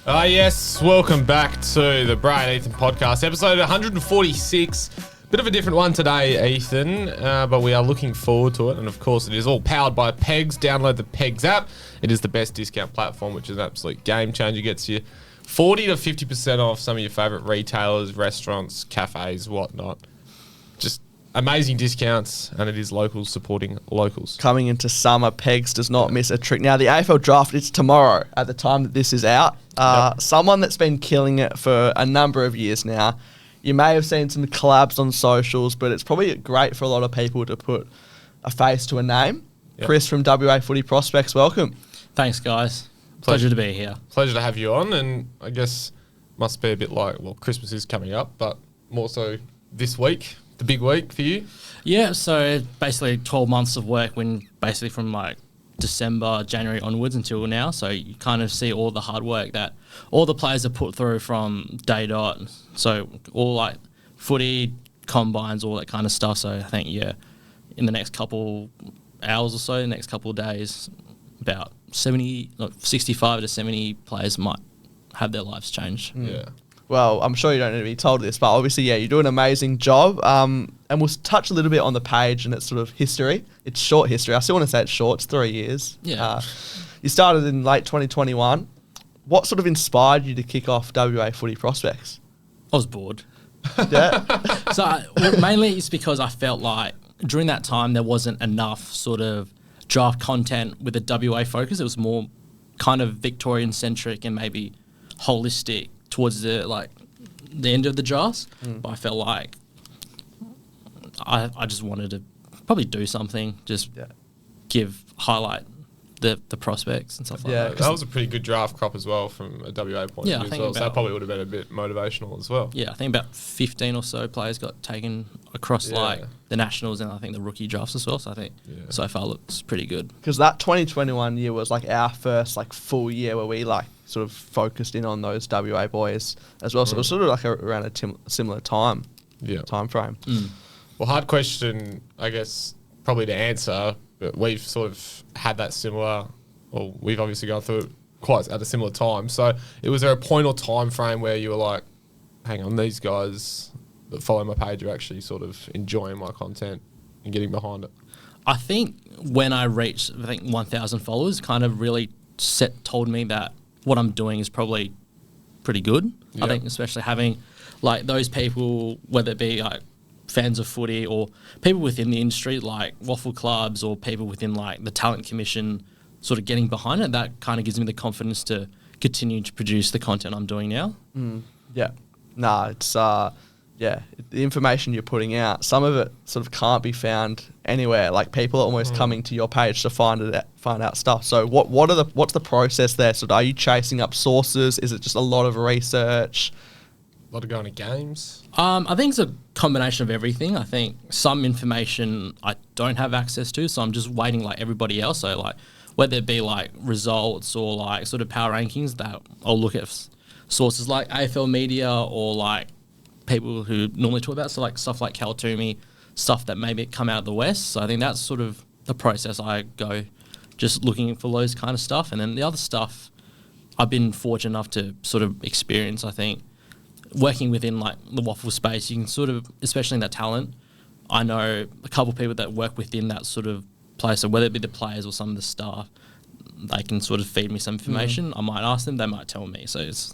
Yes, welcome back to the Bray Ethan Podcast, episode 146. Bit of a different one today, Ethan, but we are looking forward to it. And of course, it is all powered by Pegs. Download the Pegs app. It is the best discount platform, which is an absolute game changer. Gets you 40 to 50% off some of your favourite retailers, restaurants, cafes, whatnot. Just amazing discounts, and it is locals supporting locals. Coming into summer, Pegs does not miss a trick. Now, the AFL draft is tomorrow at the time that this is out. Someone that's been killing it for a number of years now. You may have seen some collabs on socials, but it's probably great for a lot of people to put a face to a name. Yep. Chris from WA Footy Prospects, welcome. Thanks, guys. Pleasure to be here. Pleasure to have you on, and I guess must be a bit like, well, Christmas is coming up, but more so this week, the big week for you. Yeah, so basically 12 months of work basically from like December, January onwards until now. So you kind of see all the hard work that all the players have put through from day dot. So all like footy, combines, all that kind of stuff. So I think, in the next couple hours or so, next couple of days, about 65 to 70 players might have their lives changed. Yeah. Well, I'm sure you don't need to be told this, but obviously, you do an amazing job. And we'll touch a little bit on the page and its sort of history. It's short history. I still want to say it's short. It's 3 years. Yeah. You started in late 2021. What sort of inspired you to kick off WA Footy Prospects? I was bored. Yeah. So mainly it's because I felt like during that time there wasn't enough sort of draft content with a WA focus. It was more kind of Victorian centric and maybe holistic towards the end of the drafts. But I felt like I just wanted to probably do something, highlight the prospects and stuff like that. That was a pretty good draft crop as well from a WA point of view as well. So that probably would have been a bit motivational as well. Yeah, I think about 15 or so players got taken across the Nationals and I think the rookie drafts as well. So I think so far looks pretty good. Because that 2021 year was like our first full year where we sort of focused in on those WA boys as well. So it was sort of like around a similar time frame. Well, hard question, I guess, probably to answer. But we've sort of had that similar, well, we've obviously gone through it quite at a similar time. So was there a point or time frame where you were like, hang on, these guys that follow my page are actually sort of enjoying my content and getting behind it? I think when I reached, 1,000 followers, kind of really told me that what I'm doing is probably pretty good. Yep. I think especially having those people, whether it be fans of footy or people within the industry like waffle clubs or people within the talent commission sort of getting behind it, that kind of gives me the confidence to continue to produce the content I'm doing now. It's the information you're putting out, some of it sort of can't be found anywhere. People are almost coming to your page to find out stuff. So what's the process there? So are you chasing up sources? Is it just a lot of research? A lot of going to games? I think it's a combination of everything. I think some information I don't have access to, so I'm just waiting like everybody else. So whether it be results or sort of power rankings, that I'll look at sources like AFL Media or people who normally talk about, so stuff like Cal Toomey, stuff that maybe come out of the West. So I think that's sort of the process I go, just looking for those kind of stuff. And then the other stuff I've been fortunate enough to sort of experience, I think, working within the waffle space, you can sort of, especially in that talent, I know a couple of people that work within that sort of place, so whether it be the players or some of the staff, they can sort of feed me some information. I might ask them, they might tell me. So it's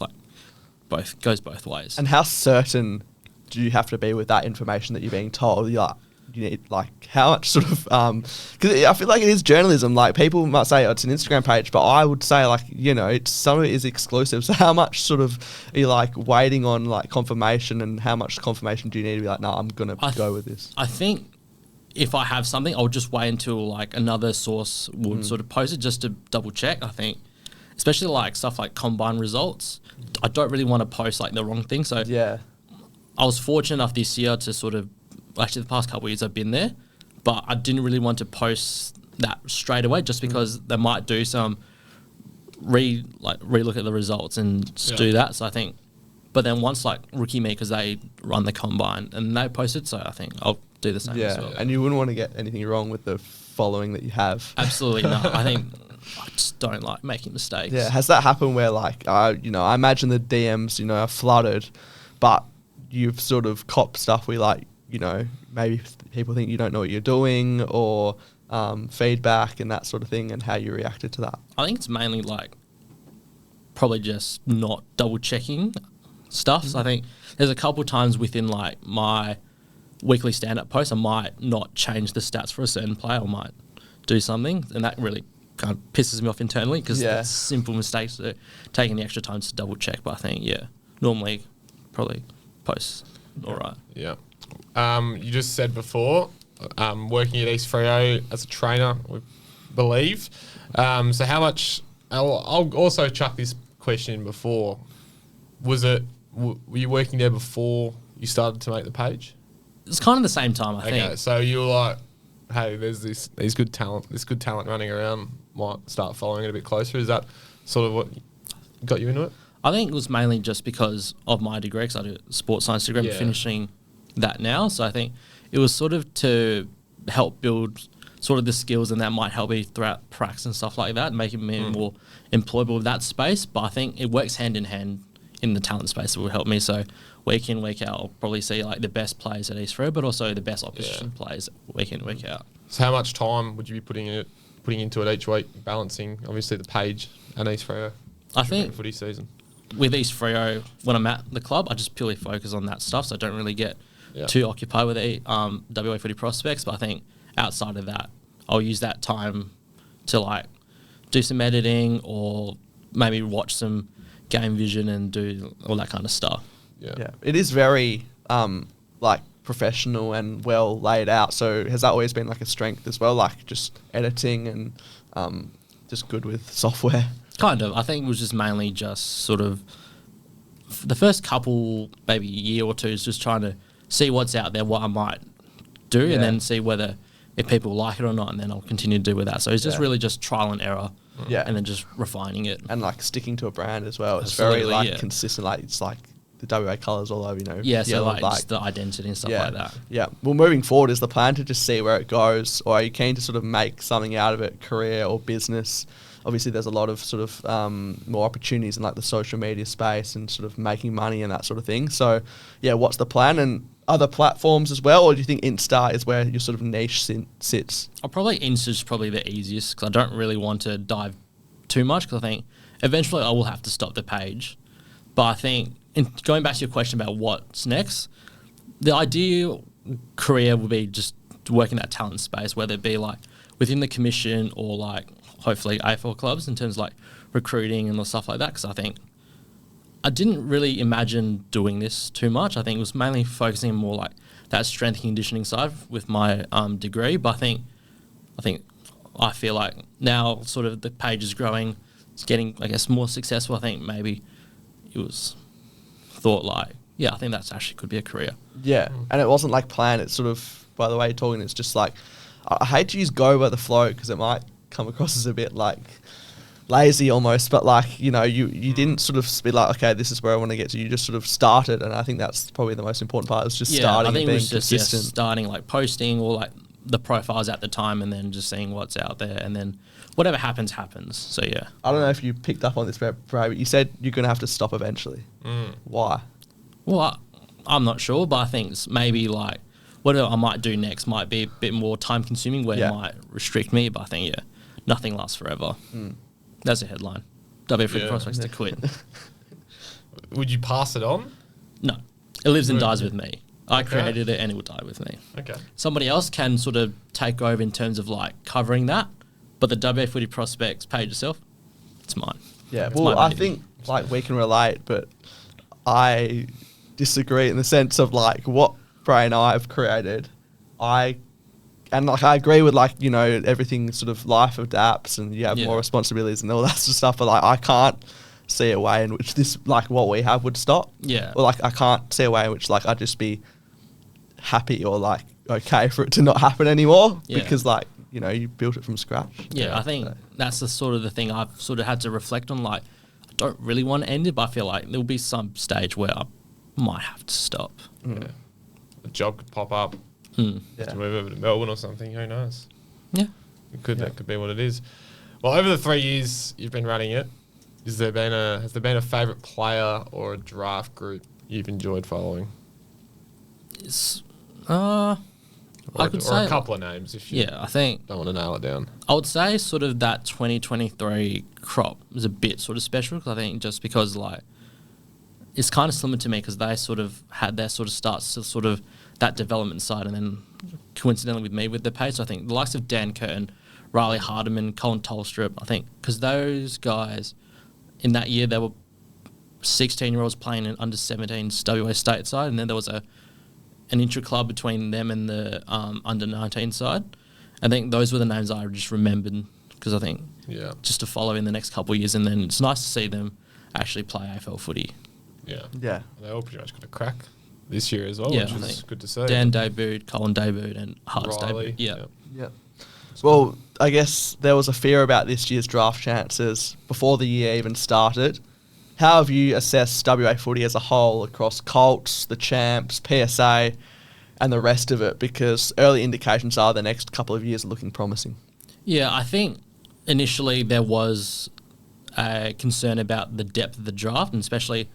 goes both ways. And how certain do you have to be with that information that you're being told? You need how much sort of because I feel like it is journalism. People might say it's an Instagram page, but I would say some of it is exclusive. So how much sort of are you waiting on confirmation, and how much confirmation do you need to be no, I'm gonna go with this? I think if I have something, I'll just wait until another source would sort of post it just to double check. I think especially stuff like combine results, I don't really want to post the wrong thing. So I was fortunate enough this year to sort of, actually the past couple of years I've been there, but I didn't really want to post that straight away just because they might do some re-look at the results and just do that. So I think, but then once Rookie Me, because they run the combine and they post it, so I think I'll do the same as well. And you wouldn't want to get anything wrong with the following that you have. Absolutely not. I think I just don't like making mistakes. Yeah, has that happened where like I imagine the DMs are flooded, but you've sort of copped stuff where like maybe people think you don't know what you're doing, or feedback and that sort of thing, and how you reacted to that? I think it's mainly like probably just not double checking stuff. So I think there's a couple times within like my weekly stand-up post, I might not change the stats for a certain player, I might do something, and that really kind of pisses me off internally, because it's simple mistakes, so taking the extra time to double check. But I think normally probably posts all right. Yeah. You just said before, working at East Freo as a trainer, we believe. So how much? I'll also chuck this question in before. Were you working there before you started to make the page? It's kind of the same time, I think. Okay, so you were like, hey, there's this good talent running around. Might start following it a bit closer. Is that sort of what got you into it? I think it was mainly just because of my degree, because I do a sports science degree. I'm finishing that now. So I think it was sort of to help build sort of the skills, and that might help me throughout pracs and stuff like that, making me more employable in that space. But I think it works hand in hand in the talent space. It will help me. So week in, week out, I'll probably see like the best players at East Freo, but also the best opposition players week in, week out. So how much time would you be putting into it each week, balancing obviously the page and East Freo? I think footy season with East Freo, when I'm at the club, I just purely focus on that stuff, so I don't really get too occupied with WA Footy Prospects. But I think outside of that, I'll use that time to like do some editing, or maybe watch some game vision and do all that kind of stuff. Yeah, it is very like professional and well laid out. So has that always been like a strength as well, like just editing and just good with software? Kind of. I think it was just mainly just sort of the first couple, maybe year or two, is just trying to see what's out there, what I might do, and then see whether if people like it or not, and then I'll continue to do with that. So it's just really just trial and error, and then just refining it. And like sticking to a brand as well. It's Absolutely, very like consistent, like it's like the WA colours all over, so like just the identity and stuff like that. Yeah. Well, moving forward, is the plan to just see where it goes, or are you keen to sort of make something out of it, career or business? Obviously, there's a lot of sort of more opportunities in like the social media space and sort of making money and that sort of thing. So, yeah, what's the plan? And other platforms as well, or do you think Insta is where your sort of niche sits? Insta's probably the easiest, because I don't really want to dive too much, because I think eventually I will have to stop the page. But I think, going back to your question about what's next, the ideal career would be just to work in that talent space, whether it be like within the commission or like hopefully AFL clubs, in terms of like recruiting and stuff like that. Because I think I didn't really imagine doing this too much. I think it was mainly focusing more like that strength and conditioning side with my degree. But I feel like now sort of the page is growing, it's getting, I guess, more successful. I think maybe it was thought like, I think that's actually could be a career. Yeah, and it wasn't like planned. It's sort of, by the way you're talking, it's just like, I hate to use go by the flow, because it might come across as a bit like lazy almost, but like, you didn't sort of be like, okay, this is where I want to get to. You just sort of started, and I think that's probably the most important part, is just starting and being consistent. I think it was just starting, like posting or like the profiles at the time, and then just seeing what's out there, and then whatever happens. So yeah. I don't know if you picked up on this, Bray, but you said you're going to have to stop eventually. Why? Well, I'm not sure, but I think it's maybe like whatever I might do next might be a bit more time consuming, where it might restrict me, but I think, nothing lasts forever. That's a headline. WA Prospects to quit. Would you pass it on? No. It lives and dies with me. I created it, and it will die with me. Okay. Somebody else can sort of take over in terms of like covering that, but the WA Footy Prospects page itself, it's mine. Yeah, well, I think like we can relate, but I disagree in the sense of like what Bray and I have created. I agree with like, everything sort of life adapts, and you have more responsibilities and all that sort of stuff, but like I can't see a way in which this, like what we have, would stop. Yeah. Or like I can't see a way in which like I'd just be happy or like okay for it to not happen anymore, because like, you built it from scratch. Yeah, I think that's the sort of the thing I've sort of had to reflect on. Like, I don't really want to end it, but I feel like there'll be some stage where I might have to stop. Yeah. A job could pop up. To move over to Melbourne or something, who knows? Yeah. That could be what it is. Well, over the 3 years you've been running it, has there been a favourite player or a draft group you've enjoyed following? I could say a couple of names if you I think don't want to nail it down. I would say sort of that 2023 crop was a bit sort of special because I think just because like it's kind of similar to me because they sort of had their sort of starts to sort of that development side and then coincidentally with me with the pace. I think the likes of Dan Curtin, Riley Hardiman, Colin Tolstrup, I think because those guys in that year they were 16-year-olds playing in under 17s WA state side, and then there was an intra-club between them and the under 19 side. I think those were the names I just remembered because I think just to follow in the next couple of years, and then it's nice to see them actually play AFL footy. Yeah. They all pretty much got a crack this year as well, Yeah, which I is think good to see. Dan debuted, Colin debuted, and Hart's Riley, debuted. Yeah. Well, I guess there was a fear about this year's draft chances before the year even started. How have you assessed WA footy as a whole across Colts, the Champs, PSA, and the rest of it? Because early indications are the next couple of years are looking promising. Yeah, I think initially there was a concern about the depth of the draft, and especially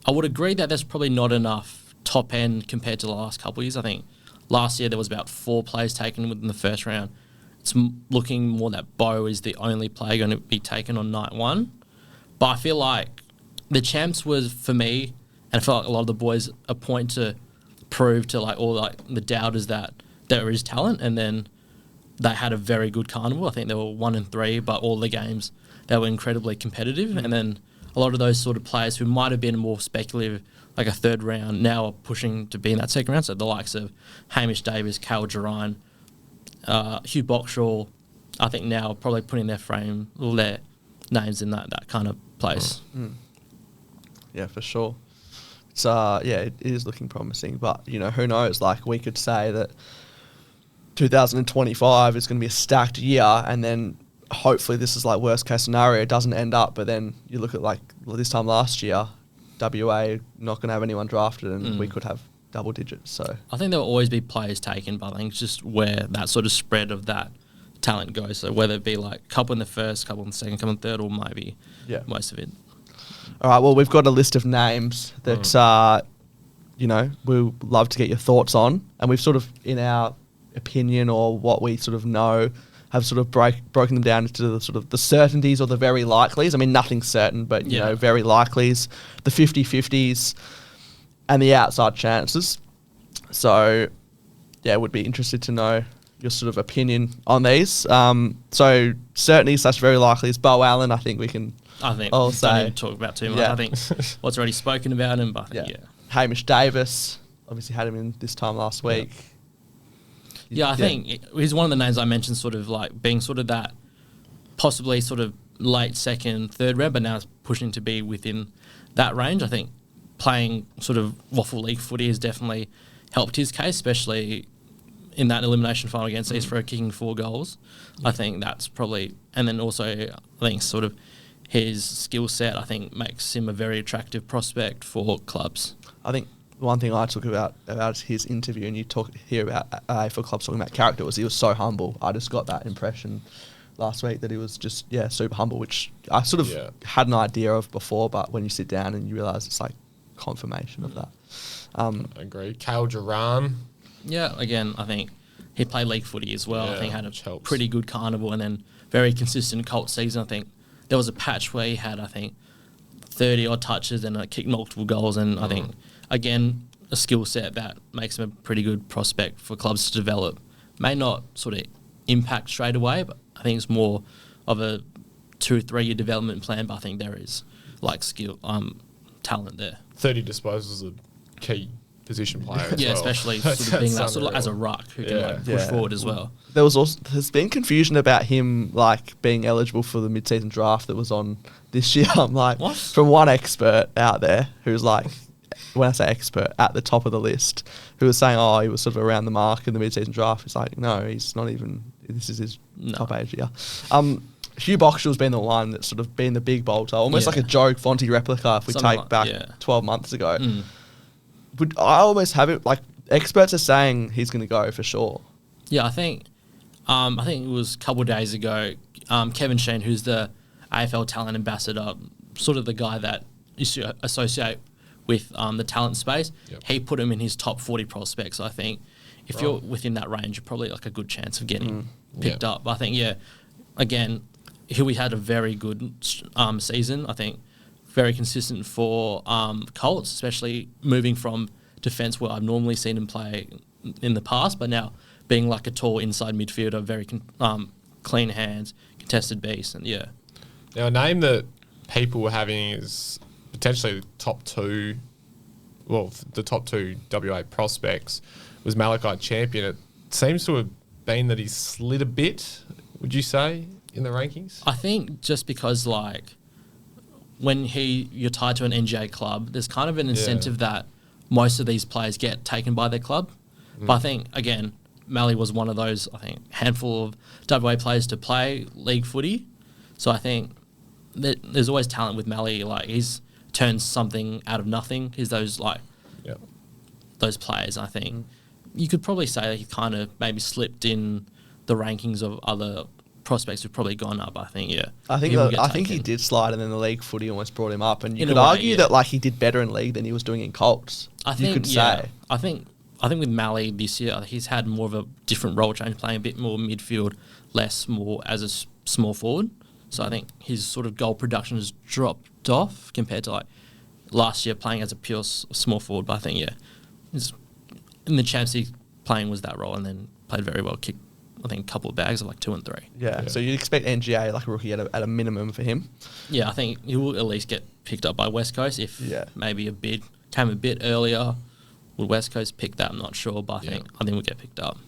I would agree that there's probably not enough top end compared to the last couple of years. I think last year there was about 4 players taken within the first round. It's looking more that Bo is the only player going to be taken on night 1. But I feel like the Champs was, for me, and I feel like a lot of the boys, a point to prove to like all like the doubters that there is talent, and then they had a very good carnival. I think they were 1-3, but all the games they were incredibly competitive. And then a lot of those sort of players who might have been more speculative, like a third round, now are pushing to be in that second round. So the likes of Hamish Davis, Cal Gerine, Hugh Boxall, I think now probably putting their names in that kind of place. Yeah, for sure. It's it is looking promising, but who knows? Like we could say that 2025 is going to be a stacked year, and then hopefully this is like worst case scenario. It doesn't end up, but then you look at like this time last year, WA not going to have anyone drafted, and we could have double digits. So I think there will always be players taken, but I think it's just where that sort of spread of that talent goes. So whether it be like a couple in the first, couple in the second, couple in the third, or maybe most of it. All right, well, we've got a list of names that, we'll love to get your thoughts on. And we've sort of, in our opinion or what we sort of know, have sort of broken them down into the sort of the certainties or the very likelies. I mean, nothing's certain, but, very likelies, the 50-50s, and the outside chances. So, would be interested to know your sort of opinion on these. So, certainty / very likely is Bo Allen. I think we can... I think I'll we say, don't need to talk about too much. Yeah. I think what's already spoken about him, but I think, Hamish Davis, obviously had him in this time last week. I think he's one of the names I mentioned, sort of like being sort of that possibly sort of late second, third round, but now it's pushing to be within that range. I think playing sort of waffle league footy has definitely helped his case, especially in that elimination final against East for kicking 4 goals. I think that's probably, and then also I think sort of his skill set, I think, makes him a very attractive prospect for clubs. I think one thing I took about his interview, and you hear about AFL clubs talking about character, was he was so humble. I just got that impression last week that he was just, super humble, which I sort of had an idea of before, but when you sit down and you realise it's like confirmation of that. I agree. Cal Gerine. Yeah, again, I think he played league footy as well. Yeah, I think had a helps. pretty good carnival and then very consistent Colt season. I think there was a patch where he had, 30 odd touches and kicked multiple goals. And I think, again, a skill set that makes him a pretty good prospect for clubs to develop. May not sort of impact straight away, but I think it's more of a 2-3 year development plan. But I think there is skill, talent there. 30 disposals is a key position player as well. Especially sort of being that sort of as a ruck who can push forward as well. There's been confusion about him being eligible for the mid-season draft that was on this year. I'm like, what? From one expert out there who's when I say expert, at the top of the list, who was saying, he was sort of around the mark in the mid-season draft. It's like, no, he's not even. This is his top age year. Hugh Boxall's been the one that's sort of been the big bolter, almost like a Joe Fonte replica if we take back 12 months ago. Would I almost have it experts are saying he's going to go for sure. Yeah, I think it was a couple of days ago. Kevin Sheen, who's the AFL talent ambassador, sort of the guy that you should associate with the talent space, he put him in his top 40 prospects. I think if you're within that range, you're probably like a good chance of getting picked up. I think, again, Huey had a very good season. I think very consistent for Colts, especially moving from defence where I've normally seen him play in the past, but now being like a tall inside midfielder, very clean hands, contested beast, and Now, a name that people were having is potentially the top two WA prospects was Malachi Champion. It seems to have been that he's slid a bit, would you say, in the rankings? I think just because, like, when you're tied to an NGA club, there's kind of an incentive that most of these players get taken by their club. But I think, again, Mally was one of those, I think, handful of WA players to play league footy. So I think that there's always talent with Mally. Like, he's turned something out of nothing. He's those, like, those players, I think. You could probably say that he kind of maybe slipped in the rankings of other prospects who've probably gone up, I think, I think he did slide, and then the league footy almost brought him up. And you could way, argue that, like, he did better in league than he was doing in Colts. I think, you could say. I think with Mally this year, he's had more of a different role change, playing a bit more midfield, less more as a small forward. So I think his sort of goal production has dropped off compared to, like, last year playing as a pure small forward. But I think, in the Champions League playing was that role, and then played very well, kicked, I think, a couple of bags of like 2 and 3. Yeah. So you'd expect NGA, like a rookie, at a minimum for him. Yeah, I think he will at least get picked up by West Coast if maybe a bid came a bit earlier. Would West Coast pick that? I'm not sure, but I think we'll get picked up.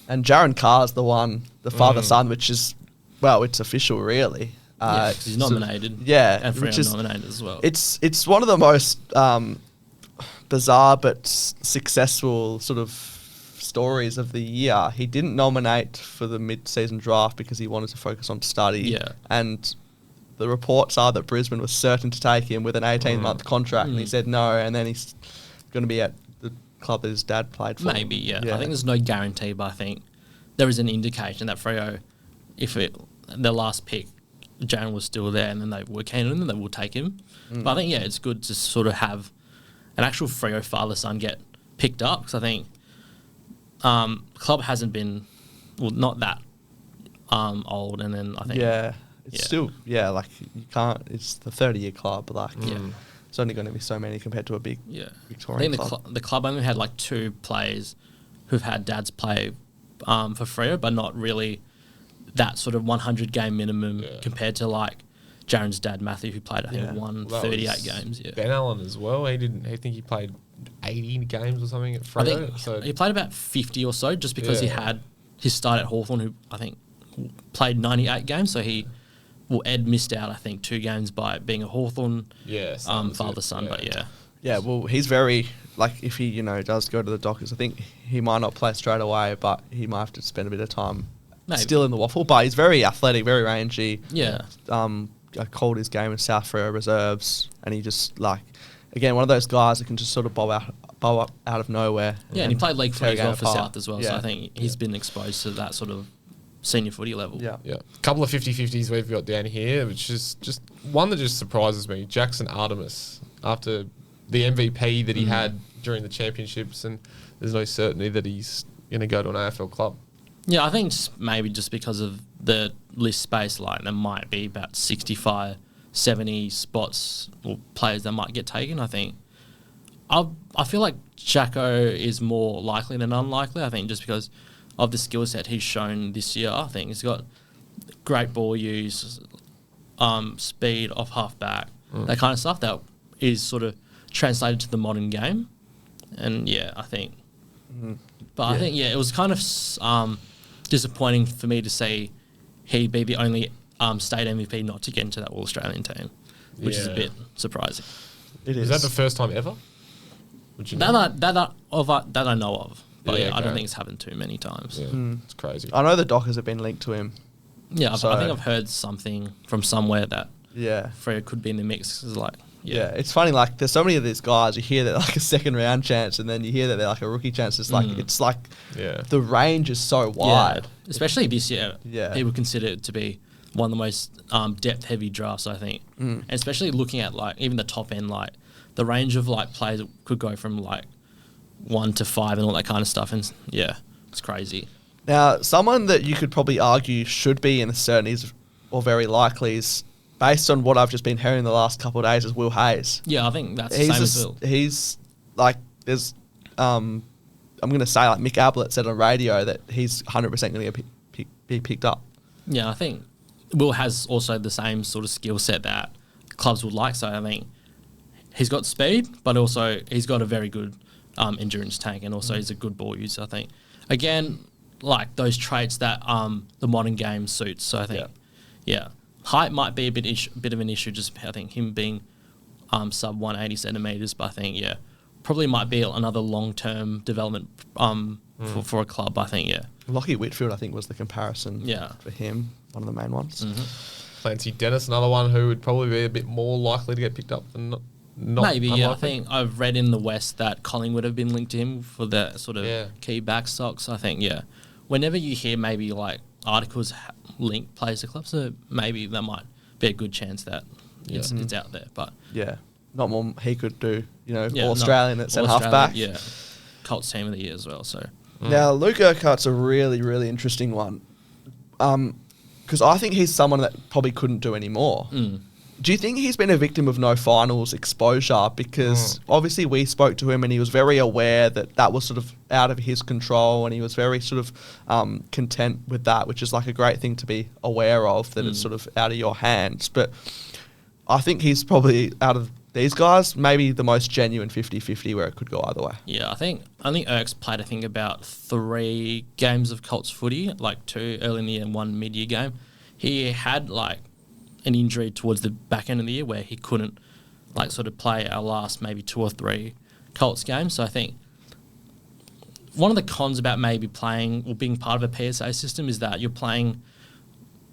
And Jaron Carr's the father-son, which is, well, it's official, really. Yeah, 'cause he's nominated. And Freo nominated as well. It's one of the most bizarre but successful sort of stories of the year. He didn't nominate for the mid-season draft because he wanted to focus on study. Yeah. And the reports are that Brisbane was certain to take him with an 18-month contract, and he said no, and then he's going to be at the club that his dad played for. Maybe, yeah. I think there's no guarantee, but I think there is an indication that Freo, their last pick, Jaron was still there, and then they were keen on him, and they will take him. But I think, it's good to sort of have an actual Freo father-son get picked up, because I think the club hasn't been, not that old, and then I think... Yeah, it's still, like, you can't, it's the 30-year club, like, it's only going to be so many compared to a big Victorian club. I think the club only had, like, 2 players who've had dads play for Freo, but not really that sort of 100-game minimum compared to, like, Jaron's dad, Matthew, who played, I think, 38 games. Yeah. Ben Allen as well. I think he played 80 games or something at Freo. I think he played about 50 or so, just because he had his start at Hawthorn, who I think played 98 games. So Ed missed out, I think, 2 games by being a Hawthorn father-son. But Yeah, well, he's very, like, if he, does go to the Dockers, I think he might not play straight away, but he might have to spend a bit of time still in the waffle. But he's very athletic, very rangy. Yeah. I called his game in South Freo reserves, and he just, like, again, one of those guys that can just sort of bow up out of nowhere. Yeah, and he played league footy as well for South as well, so I think he's been exposed to that sort of senior footy level. Yeah. A couple of 50-50s we've got down here, which is just one that just surprises me. Jackson Artemis, after the MVP that he had during the championships, and there's no certainty that he's going to go to an AFL club. Yeah, I think maybe just because of the list space, like, there might be about 65, 70 spots or players that might get taken. I think I feel like Jacko is more likely than unlikely. I think just because of the skill set he's shown this year. I think he's got great ball use, speed off half back, that kind of stuff that is sort of translated to the modern game. And I think, but I think it was kind of disappointing for me to see he be the only state MVP not to get into that All-Australian team, which is a bit surprising. It is that the first time ever? Would you know? That I know of, but I don't think it's happened too many times. Yeah, it's crazy. I know the Dockers have been linked to him. Yeah, I think I've heard something from somewhere that Freo could be in the mix. It's like, it's funny. Like, there's so many of these guys. You hear that like a second round chance, and then you hear that they're like a rookie chance. It's like the range is so wide. Especially this year. Yeah, people consider it to be one of the most depth-heavy drafts, I think. And especially looking at, like, even the top end, like, the range of, like, players that could go from, like, 1 to 5 and all that kind of stuff. And, yeah, it's crazy. Now, someone that you could probably argue should be in the certainties or very likely is, based on what I've just been hearing the last couple of days, is Will Hayes. Yeah, I think that's the same as Will. He's, like, there's... I'm going to say, like, Mick Ablett said on radio that he's 100% going to be picked up. Yeah, I think Will has also the same sort of skill set that clubs would like. So I think he's got speed, but also he's got a very good endurance tank, and also he's a good ball user, I think. Again, like those traits that the modern game suits. So I think, height might be a bit of an issue, just I think him being sub 180 centimetres, but I think, probably might be another long-term development for a club, I think, Lockie Whitfield, I think, was the comparison for him, one of the main ones. Clancy Dennis, another one who would probably be a bit more likely to get picked up than not maybe, unlikely. I think I've read in the West that Collingwood have been linked to him for the sort of key back stocks. I think, whenever you hear maybe like articles link players to clubs, so maybe that might be a good chance that it's out there. But not more he could do, all Australian at centre half back. Yeah, Colts team of the year as well. So now Luke Urquhart's a really, really interesting one, because I think he's someone that probably couldn't do any more. Do you think he's been a victim of no finals exposure? Because obviously we spoke to him and he was very aware that was sort of out of his control, and he was very sort of content with that, which is like a great thing to be aware of, that it's sort of out of your hands. But I think he's probably, out of these guys, maybe the most genuine 50-50 where it could go either way. Yeah, I think Erk's played, I think, about 3 games of Colts footy, like 2 early in the year and 1 mid-year game. He had, like, an injury towards the back end of the year where he couldn't, like, sort of play our last maybe 2 or 3 Colts games. So I think one of the cons about maybe playing or being part of a PSA system is that you're playing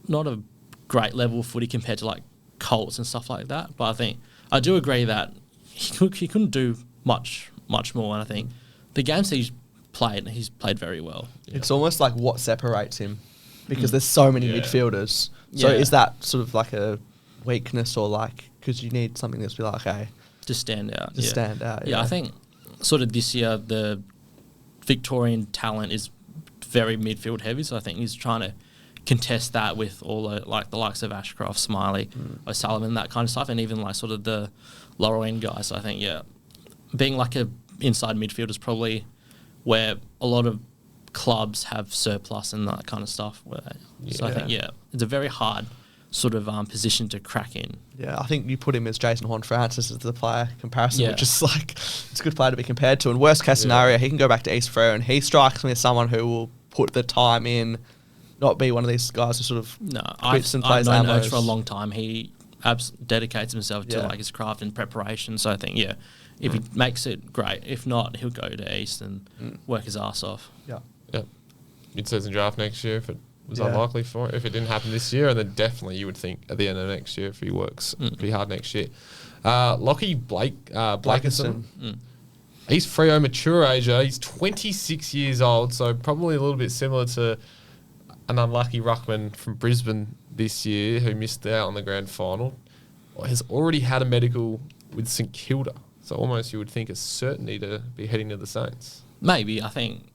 not a great level of footy compared to, like, Colts and stuff like that. But I think I do agree that he couldn't do much more, and I think the games he's played very well. It's almost like what separates him, because there's so many midfielders. So is that sort of like a weakness, or like, because you need something that's be like, okay, just stand out. Stand out. Yeah, I think sort of this year the Victorian talent is very midfield heavy, so I think he's trying to contest that with all the likes of Ashcroft, Smiley, O'Sullivan, that kind of stuff, and even like sort of the lower end guys. So I think being like a inside midfielder is probably where a lot of clubs have surplus and that kind of stuff. So I think it's a very hard sort of position to crack in. Yeah, I think you put him as Jason Horne-Francis as the player comparison, which is like, it's a good player to be compared to. And worst case scenario, he can go back to East Freo, and he strikes me as someone who will put the time in, not be one of these guys who sort of quits and plays I've known Amos. Oates for a long time. He dedicates himself to like his craft and preparation. So I think if he makes it, great. If not, he'll go to East and work his ass off. Yeah. Mid-season draft next year if it was unlikely for it. If it didn't happen this year, and then definitely you would think at the end of next year if he works pretty hard next year. Lockie Blakeson. He's Freo mature age. He's 26 years old, so probably a little bit similar to an unlucky ruckman from Brisbane this year who missed out on the grand final. Has already had a medical with St Kilda, so almost you would think a certainty to be heading to the Saints. Maybe, I think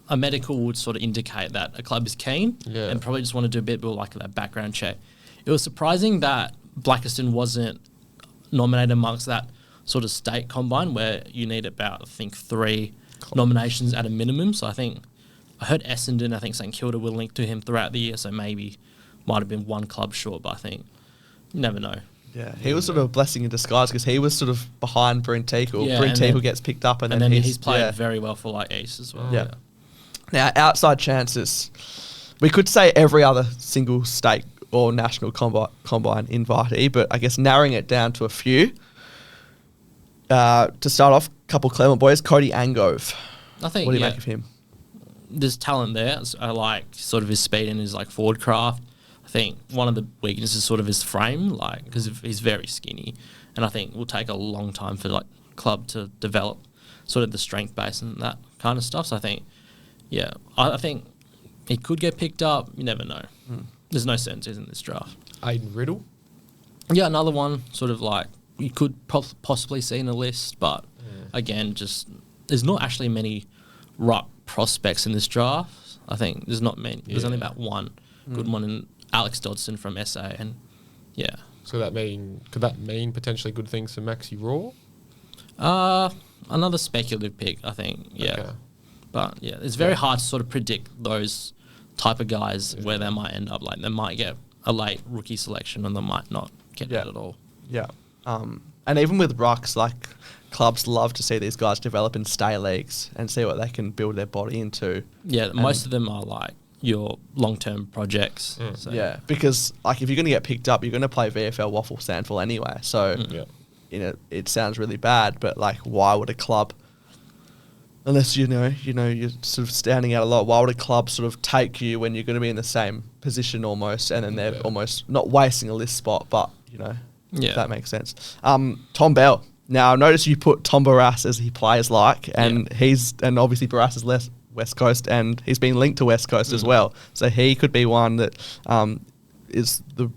a medical would sort of indicate that a club is keen and probably just want to do a bit of like that background check. It was surprising that Blackiston wasn't nominated amongst that sort of state combine where you need about, I think, 3 nominations at a minimum. So I think I heard Essendon, I think St Kilda will link to him throughout the year, so maybe might have been 1 club short, but I think you never know. Yeah, he was sort of a blessing in disguise because he was sort of behind Bryn Teakle. Bryn Teakle gets picked up and then he's played very well for like East as well. Yeah. Now, outside chances, we could say every other single state or national combine invitee, but I guess narrowing it down to a few. To start off, a couple Claremont boys, Cody Angove. I think, what do you make of him? There's talent there. I like sort of his speed and his like forward craft. I think one of the weaknesses is sort of his frame, like because he's very skinny, and I think it will take a long time for like club to develop sort of the strength base and that kind of stuff. So I think, I think he could get picked up. You never know. there's no certainties in this draft. Aiden Riddle. Yeah, another one sort of like you could possibly see in the list, but again, just there's not actually many ruck prospects in this draft. I think there's not many. There's only about one good one in Alex Dodson from SA, and yeah. So could that mean potentially good things for Maxi Raw? Another speculative pick, I think. Yeah, Okay. but yeah, it's very hard to sort of predict those type of guys where they might end up. Like they might get a late rookie selection, and they might not get it at all. Yeah. And even with rucks, like clubs love to see these guys develop in stay leagues and see what they can build their body into. Yeah, most of them are like your long-term projects. So. Yeah, because like if you're going to get picked up, you're going to play VFL Waffle Sandful anyway. So, it sounds really bad, but like, why would a club, unless you're sort of standing out a lot, why would a club sort of take you when you're going to be in the same position almost, and then they're almost not wasting a list spot, but if that makes sense. Tom Bell. Now, I noticed you put Tom Barras as he plays like, and and obviously Barras is less West Coast, and he's been linked to West Coast as well. So he could be one that is the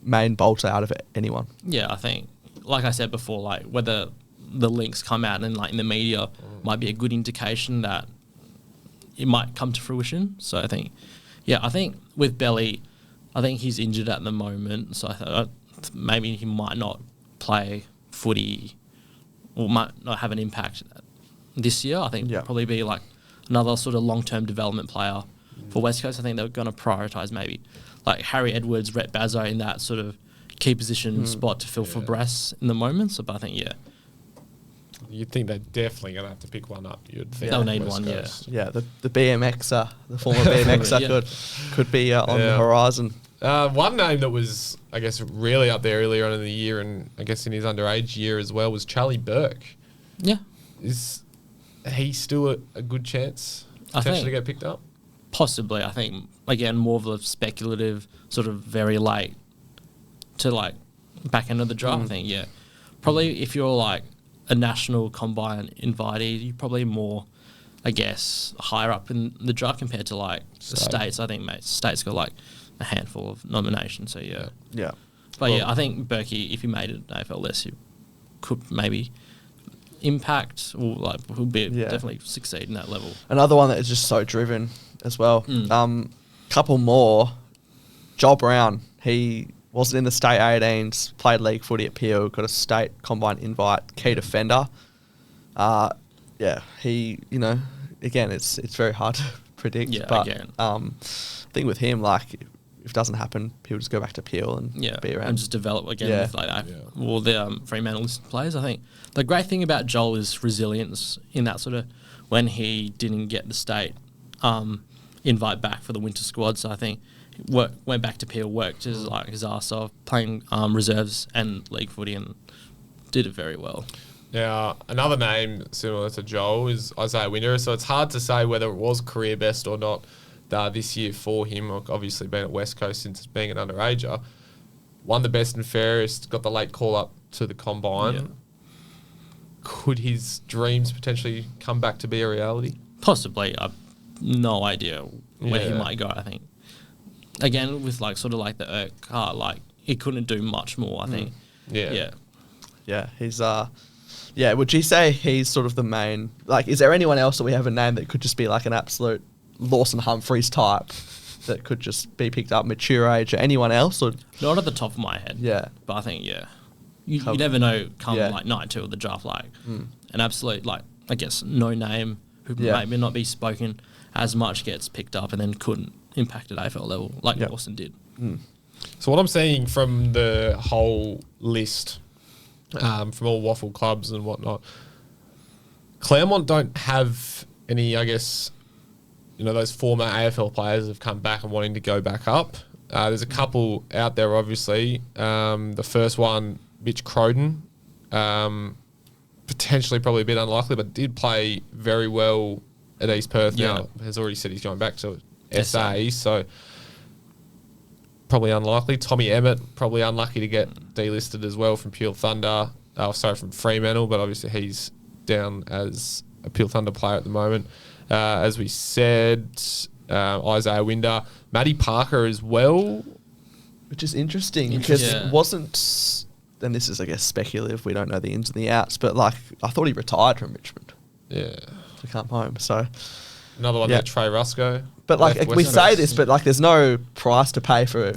main bolter out of anyone. Yeah, I think, like I said before, like whether the links come out and like in the media might be a good indication that it might come to fruition. So I think with Belly, I think he's injured at the moment, so I thought maybe he might not play footy or might not have an impact this year. I think probably be like another sort of long-term development player for West Coast. I think they're going to prioritise maybe like Harry Edwards, Rhett Bazzo in that sort of key position spot to fill for Brass in the moment. So, but I think, You'd think they're definitely going to have to pick one up. You'd think they'll need West one, Coast. Yeah, the BMXer, the former BMXer could be on the horizon. One name that was, I guess, really up there earlier on in the year, and I guess in his underage year as well, was Charlie Burke. Yeah. Is he still a good chance potentially to get picked up? Possibly. I think, again, more of a speculative, sort of very late to like back end of the draft. I think, probably if you're like a national combine invitee, you're probably more, I guess, higher up in the draft compared to like the States. I think States got like a handful of nominations. So yeah. But I think Berkey, if he made it AFL list, he could maybe impact or like will be definitely succeed in that level. Another one that is just so driven as well. Couple more. Joel Brown. He wasn't in the state 18s. Played league footy at Peel. Got a state combine invite. Key defender. He again it's very hard to predict. Yeah, but again. I think with him, like, if it doesn't happen, he'll just go back to Peel and be around. And just develop again with like all the Fremantle list players. I think the great thing about Joel is resilience in that sort of when he didn't get the state invite back for the winter squad. So I think went back to Peel, worked his ass off, playing reserves and league footy, and did it very well. Now, another name similar to Joel is Isaiah Winter. So it's hard to say whether it was career best or not this year for him. Obviously, been at West Coast since being an underager. Won the best and fairest, got the late call up to the combine. Yeah. Could his dreams potentially come back to be a reality? Possibly. I've no idea where he might go, I think. Again, with like sort of like the Irk car, like he couldn't do much more, I think. Yeah, he's would you say he's sort of the main, like, is there anyone else that we have a name that could just be like an absolute Lawson Humphreys type that could just be picked up mature age, or anyone else? Or not at the top of my head. Yeah. But I think, you never know come like night two of the draft, like an absolute, like, I guess, no name who maybe not be spoken as much gets picked up and then couldn't impact at AFL level like Lawson did. So what I'm seeing from the whole list, from all waffle clubs and whatnot, Claremont don't have any, I guess, those former AFL players have come back and wanting to go back up. There's a couple out there, obviously. The first one, Mitch Croden, potentially probably a bit unlikely, but did play very well at East Perth. Now has already said he's going back to SA, so probably unlikely. Tommy Emmett, probably unlucky to get delisted as well from Peel Thunder. From Fremantle, but obviously he's down as a Peel Thunder player at the moment. As we said, Isaiah Winder, Matty Parker as well. Which is interesting because Yeah. it wasn't, and this is, I guess, speculative. We don't know the ins and the outs, but like I thought he retired from Richmond Yeah. to come home. So, Another one Yeah. there, Trey Rusco. but like left we West say Coast. this, but like there's no price to pay for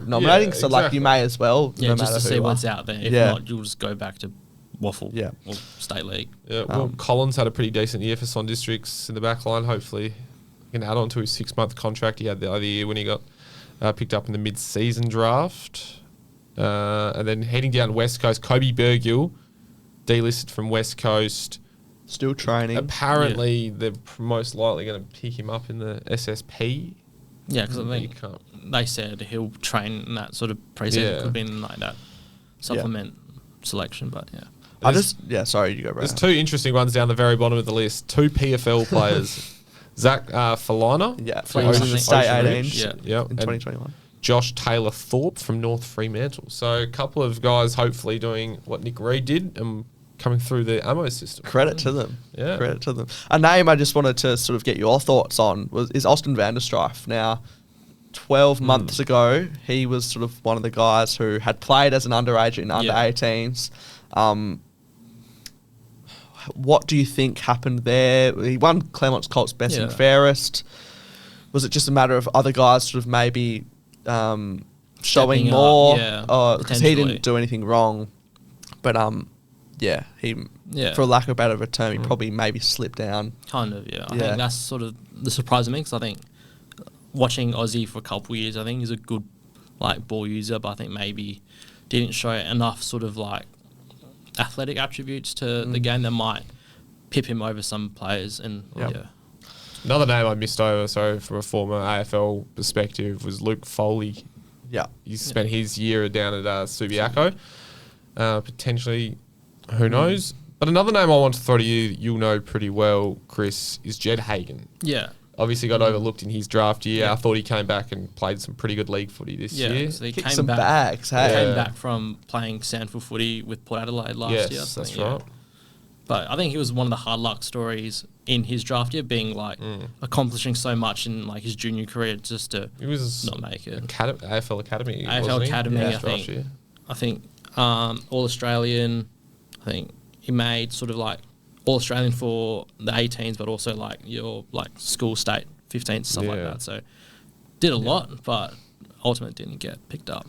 nominating. Yeah, So like exactly. you may as well, Yeah, no just matter to who see you what's are. out there. If Yeah. not, you'll just go back to Waffle Yeah. or State League. Yeah, well, Collins had a pretty decent year for Son Districts in the back line. Hopefully, he can add on to his 6-month contract he had the other year when he got picked up in the mid-season draft. And then heading down West Coast, Kobe Burgill, delisted from West Coast. Still training. Apparently, they're most likely going to pick him up in the SSP. Yeah, because I You think can't- they said he'll train in that sort of preseason. Yeah. Could have been like that supplement selection, but yeah. Sorry, you go, Brad. There's two interesting ones down the very bottom of the list. Two PFL players. Zach Falana. Yeah, From he was in Ocean- the state Ocean 18 Ridge. Yeah. Yep. in And 2021. Josh Taylor Thorpe from North Fremantle. So a couple of guys hopefully doing what Nick Reid did and coming through the ammo system. Credit to them. Yeah. Credit to them. A name I just wanted to sort of get your thoughts on is Austin Vanderstryfe. Now, 12 months ago, he was sort of one of the guys who had played as an underage in under 18s. What do you think happened there? He won Claremont's Colts Best and Yeah. Fairest. Was it just a matter of other guys sort of maybe showing Stepping up, more? yeah, Because he potentially. didn't do anything wrong. But yeah, he, Yeah. for lack of a better term, he probably maybe slipped down. Kind of, yeah. I Yeah. think that's sort of the surprise of me because I think watching Aussie for a couple of years, I think he's a good like ball user, but I think maybe didn't show enough sort of like athletic attributes to the game that might pip him over some players. And Yep. yeah, Another name I missed over, so from a former AFL perspective, was Luke Foley. Yeah. He spent his year down at Subiaco. Potentially, who knows? But another name I want to throw to you, you'll know pretty well, Chris, is Jed Hagan. yeah, Obviously got overlooked in his draft year. Yeah. I thought he came back and played some pretty good league footy this yeah. year. So he Kicked came some back. bags, hey? Yeah. Came back from playing Sandford footy with Port Adelaide last year. Yes, so that's yeah. right. But I think he was one of the hard luck stories in his draft year, being like accomplishing so much in like his junior career just to He was not make it. AFL Academy. AFL wasn't he? Academy, Yeah, I draft think. year. I think All Australian. I think he made sort of like All Australian for the 18s, but also like your like school state 15s stuff like Yeah. that. So did a lot, but ultimately didn't get picked up.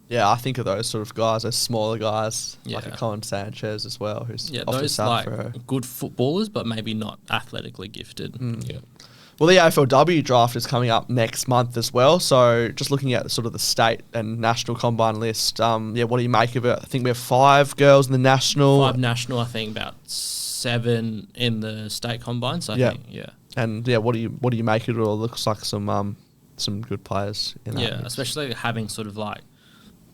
Yeah, I think of those sort of guys, those smaller guys, like a Yeah. Colin Sanchez as well, who's Yeah, often those subbed like for. good footballers, but maybe not athletically gifted. Yeah. Well, the AFLW draft is coming up next month as well. So just looking at sort of the state and national combine list, what do you make of it? I think we have 5 girls in the national. 5 national, I think about 7 in the state combine. So I Yeah. think, yeah. And what do you make of it? All looks like some good players in that. Yeah, mix. especially having sort of like,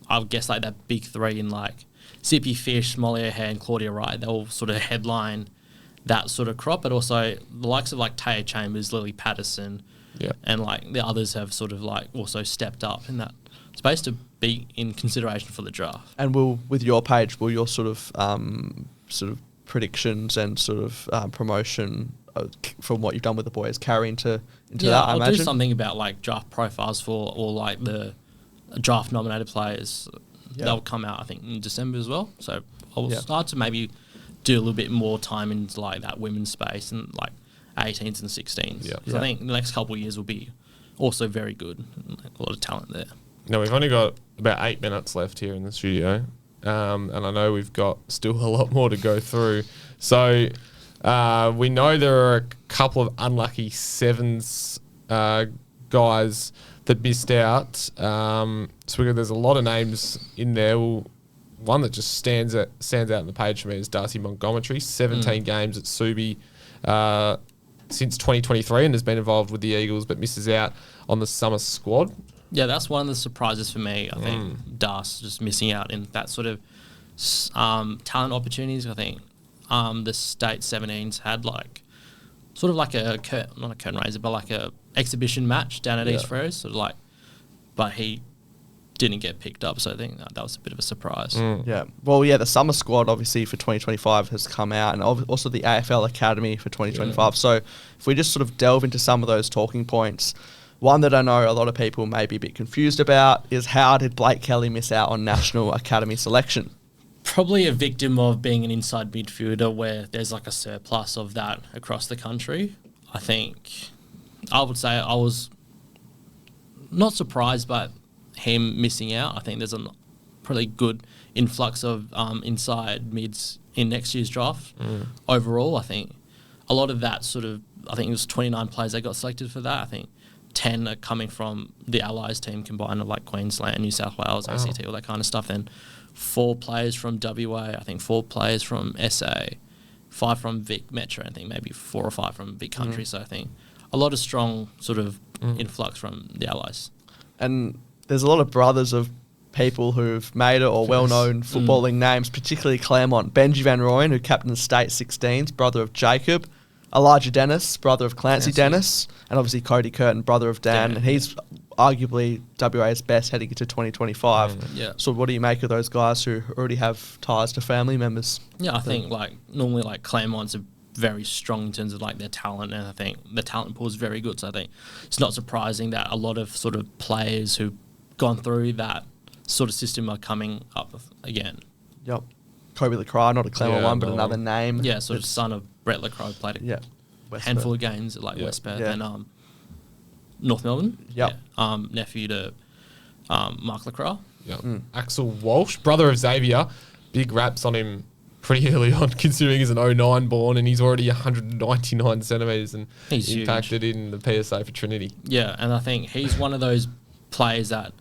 I would guess like that big 3 in like Zippy Fish, Molly O'Hare and Claudia Wright. They'll sort of headline that sort of crop, but also the likes of like Taya Chambers, Lily Patterson, Yeah. and like the others have sort of like also stepped up in that space to be in consideration for the draft. And with your page, will your sort of predictions and sort of promotion from what you've done with the boys carry into Yeah, that? I I'll imagine. do something about like draft profiles for all like the draft nominated players. Yeah. They'll come out I think in December as well. So I'll Yeah. start to maybe do a little bit more time into like that women's space and like 18s and 16s. Yeah. 'Cause I think the next couple of years will be also very good. A lot of talent there. Now, we've only got about 8 minutes left here in the studio, and I know we've got still a lot more to go through. So we know there are a couple of unlucky 7s guys that missed out. So there's a lot of names in there. One that just stands out on the page for me is Darcy Montgomery, 17 games at Subi since 2023 and has been involved with the Eagles but misses out on the summer squad. Yeah, that's one of the surprises for me. I think Das just missing out in that sort of talent opportunities. I think the state 17s had like sort of like not a curtain raiser, but like a exhibition match down at East Ferris. Sort of like, but he didn't get picked up. So I think that was a bit of a surprise. Yeah. Well, yeah, the summer squad obviously for 2025 has come out, and also the AFL Academy for 2025. So if we just sort of delve into some of those talking points, one that I know a lot of people may be a bit confused about is how did Blake Kelly miss out on National Academy selection? Probably a victim of being an inside midfielder where there's like a surplus of that across the country. I think I would say I was not surprised by him missing out. I think there's a pretty good influx of inside mids in next year's draft. Overall, I think a lot of that I think it was 29 players that got selected for that. I think 10 are coming from the Allies team combined of like Queensland, New South Wales, ACT, all that kind of stuff. Then 4 players from WA, I think 4 players from SA, 5 from Vic Metro, I think maybe 4 or 5 from Vic Country. So I think a lot of strong sort of influx from the Allies. And there's a lot of brothers of people who've made it or well-known footballing names, particularly Claremont. Benji Van Rooyen, who captained State 16s, brother of Jacob. Elijah Dennis, brother of Clancy Dennis. And obviously Cody Curtin, brother of Dan. And he's arguably WA's best heading into 2025. So what do you make of those guys who already have ties to family members? Yeah, I think normally Claremont's a very strong in terms of like their talent, and I think the talent pool is very good. So I think it's not surprising that a lot of sort of players who've gone through that sort of system are coming up again. Yep. Kobe LaCroix, not a Claremont one, but another name. Yeah, sort of son of Brett LaCroix, played a handful of games at West Perth and North Melbourne. Nephew to Mark LaCroix. Axel Walsh, brother of Xavier. Big raps on him pretty early on, considering he's an 09 born and he's already 199 centimetres and he's impacted huge in the PSA for Trinity. Yeah, and I think he's one of those players that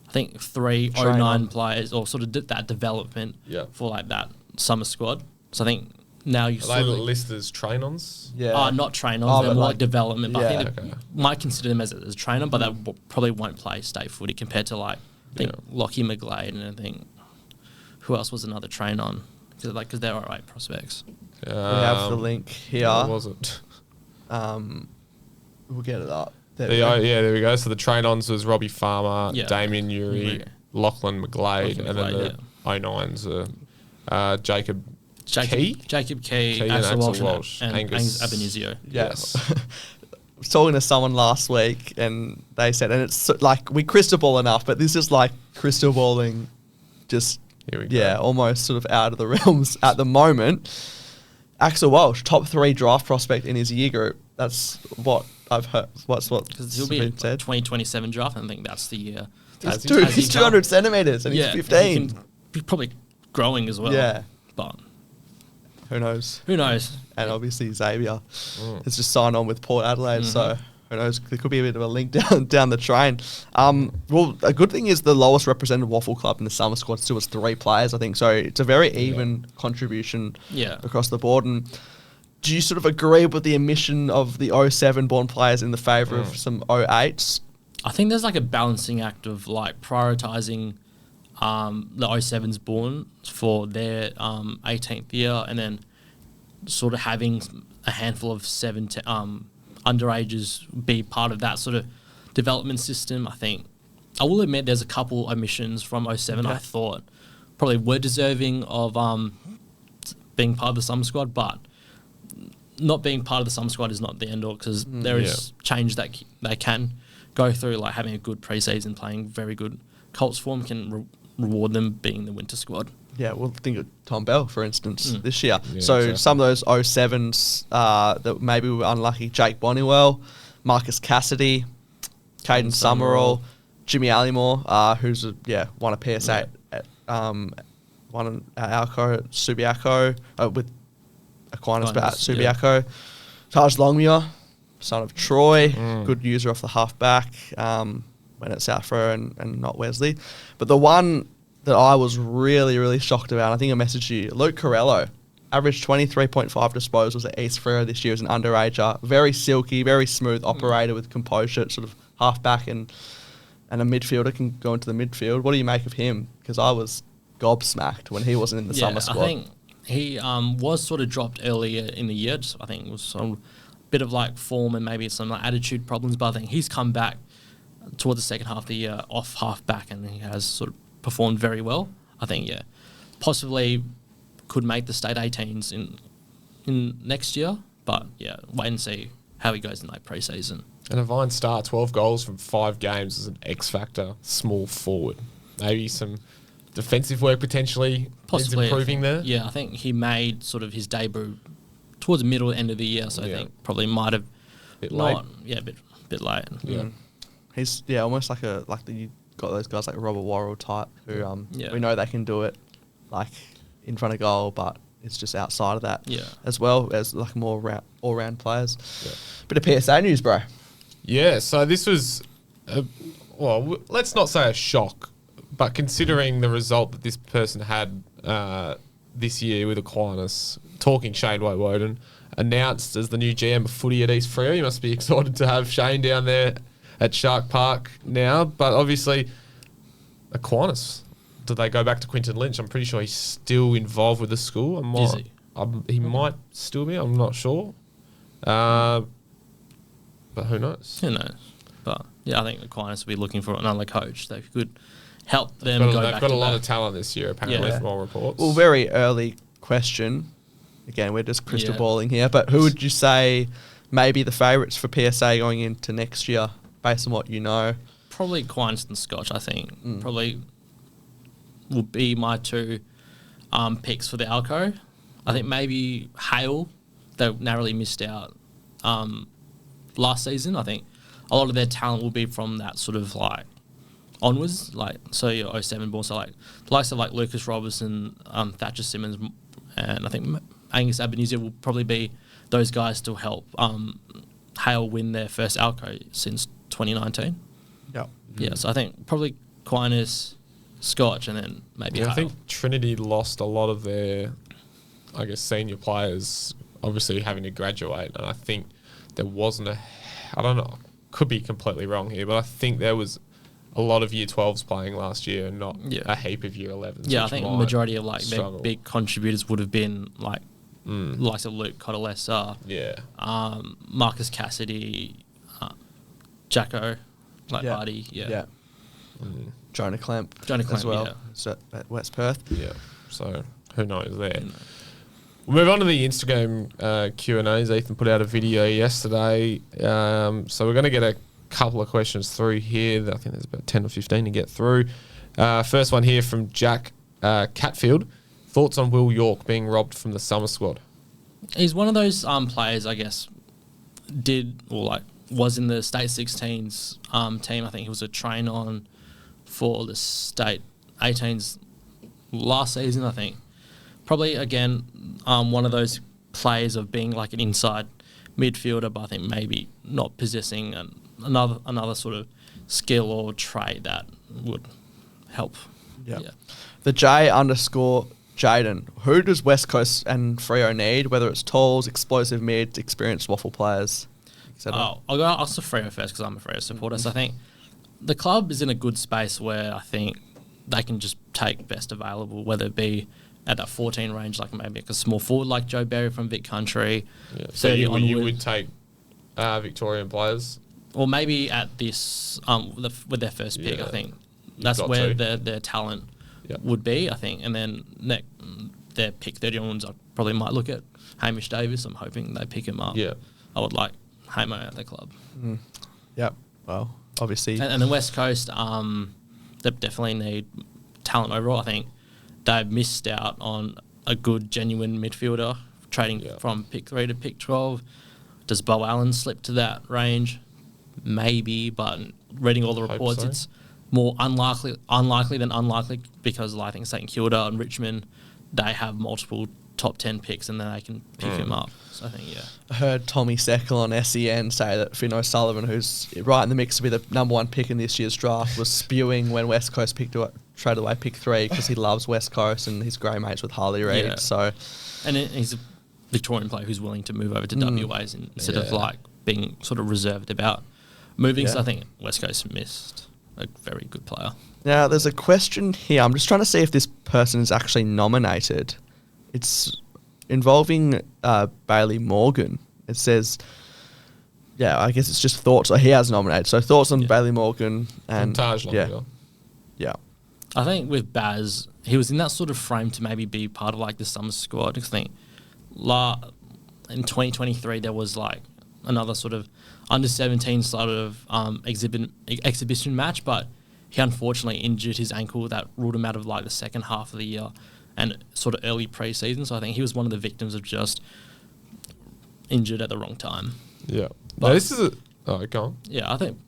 I think 3 09 players or sort of did that development for like that summer squad. So I think now you Are they listed as train-ons? Yeah. Not train-ons, they're more like development. But I think they might consider them as a trainer, but they probably won't play state footy compared to like I think Lockie McGlade, and I think who else was another train-on? Because they're all right prospects. We have the link here. What was it? We'll get it up. There we go. So the train-ons was Robbie Farmer, Damien Urey, Lachlan McGlade, and then the 09s are Jacob Key, Axel Walsh, and Angus Abenizio. Yes. I was talking to someone last week, and they said, and it's like we crystal ball enough, but this is like crystal balling just... Here we go. Almost sort of out of the realms at the moment. Axel Walsh, top 3 draft prospect in his year group. That's what I've heard. Because he'll be a 2027 draft, and I think that's the year. He's 200 centimetres and he's 15. He's probably growing as well. Yeah. But who knows? And obviously Xavier has just signed on with Port Adelaide, so... Who knows? There could be a bit of a link down the train. Well, a good thing is the lowest represented waffle club in the summer squad still was 3 players, I think. So it's a very even contribution across the board. And do you sort of agree with the omission of the 07 born players in the favour of some 08s? I think there's like a balancing act of like prioritising the 07s born for their 18th year, and then sort of having a handful of underages be part of that sort of development system. I think I will admit there's a couple omissions from 07 I thought probably were deserving of being part of the summer squad, but not being part of the summer squad is not the end all, because there is change that they can go through, like having a good preseason, playing very good Colts form can reward them being the winter squad. Yeah, well, think of Tom Bell, for instance, this year. Yeah, so exactly. Some of those 07s that maybe were unlucky, Jake Bonniwell, Marcus Cassidy, Caden Summerall, Jimmy Allymore, who's won a PSA at won at Alco, Subiaco, with Aquinas, but at Subiaco. Taj Longmuir, son of Troy, good user off the halfback, went at South Row and not Wesley. But the one that I was really, really shocked about, I think I messaged you, Luke Corello, averaged 23.5 disposals at East Freo this year as an underager. Very silky, very smooth operator with composure, sort of halfback and a midfielder can go into the midfield. What do you make of him? Because I was gobsmacked when he wasn't in the summer squad. I think he was sort of dropped earlier in the year. I think it was some bit of like form and maybe some like attitude problems, but I think he's come back towards the second half of the year off half back, and he has sort of performed very well. I think, possibly could make the state 18s in next year, but wait and see how he goes in like pre-season. And a Vine start, 12 goals from 5 games as an X factor, small forward. Maybe some defensive work potentially Possibly improving there. Yeah, I think he made sort of his debut towards the middle end of the year, so I think probably might have Bit late. Bit late. Yeah. He's almost like you got those guys like Robert Worrell type who we know they can do it like in front of goal, but it's just outside of that as well as like more all round players. Yeah. Bit of PSA news, bro. Yeah, so this was, let's not say a shock, but considering the result that this person had this year with Aquinas, talking Shane Woden, announced as the new GM of footy at East Freo. You must be excited to have Shane down there at Shark Park now. But obviously, Aquinas, do they go back to Quinton Lynch? I'm pretty sure he's still involved with the school. Is he? He might still be. I'm not sure. But who knows? Who knows? But I think Aquinas will be looking for another coach that could help them They've go back. got a lot of talent this year, apparently, from all reports. Well, very early question. Again, we're just crystal balling here, but who would you say maybe the favourites for PSA going into next year, based on what you know? Probably Aquinas and Scotch, I think. Probably will be my two picks for the Alco. I think maybe Hale, they narrowly missed out last season. I think a lot of their talent will be from that sort of like onwards, like so your 07 ball, so like the likes of like Lucas Robertson, Thatcher Simmons, and I think Angus Abenuzia will probably be those guys to help Hale win their first Alco since 2019. Yeah, so I think probably Aquinas, Scotch, and then maybe Hale. I think Trinity lost a lot of their, I guess, senior players, obviously having to graduate, and I think there wasn't I don't know, could be completely wrong here, but I think there was a lot of year 12s playing last year and not a heap of year 11s. Yeah, I think the majority of like their big contributors would have been like likes of Luke Cottalessa, Marcus Cassidy, Jacko, Hardy, Jonah Clemp as well. So at West Perth. Yeah, so who knows there. We'll move on to the Instagram Q&As. Ethan put out a video yesterday. So we're going to get a couple of questions through here. I think there's about 10 or 15 to get through. First one here from Jack Catfield. Thoughts on Will York being robbed from the summer squad? He's one of those players, I guess, was in the State 16s team. I think he was a train on for the State 18s last season, I think. Probably, again, one of those players of being like an inside midfielder, but I think maybe not possessing another sort of skill or trait that would help. Yeah. The J_Jaden. Who does West Coast and Freo need? Whether it's talls, explosive mids, experienced waffle players, etc. I'll go ask the Freo first because I'm a Freo supporter. So I think the club is in a good space where I think they can just take best available, whether it be at that 14 range, like maybe a small forward like Joe Berry from Vic Country. Yeah. So you would take Victorian players? Or maybe at this, with their first pick, I think. That's where their talent would be, I think. And then their pick 31s, I probably might look at Hamish Davis. I'm hoping they pick him up. Yeah. I would like Hamo at the club. Yep. Well, obviously. And the West Coast, they definitely need talent overall. I think they've missed out on a good, genuine midfielder, trading from pick 3 to pick 12. Does Bo Allen slip to that range? Maybe, but reading all the reports, it's more unlikely than unlikely because I think St Kilda and Richmond, they have multiple top 10 picks and then they can pick him up. So I think, I heard Tommy Seckle on SEN say that Finn O'Sullivan, who's right in the mix to be the number 1 pick in this year's draft, was spewing when West Coast traded away pick 3 because he loves West Coast and he's grey mates with Harley Reid. Yeah. So, and he's a Victorian player who's willing to move over to WAs instead of like being sort of reserved about moving. So I think West Coast missed a very good player. Now, there's a question here. I'm just trying to see if this person is actually nominated. It's involving Bailey Morgan. It says, yeah, I guess it's just thoughts. He has nominated. So thoughts on Bailey Morgan and Taj Longville. Yeah. I think with Baz, he was in that sort of frame to maybe be part of like the summer squad. Because I think in 2023 there was like another sort of under 17 sort of exhibition match, but he unfortunately injured his ankle that ruled him out of like the second half of the year and sort of early pre-season. So I think he was one of the victims of just injured at the wrong time. Yeah. But No, this is a... go on. Yeah, I think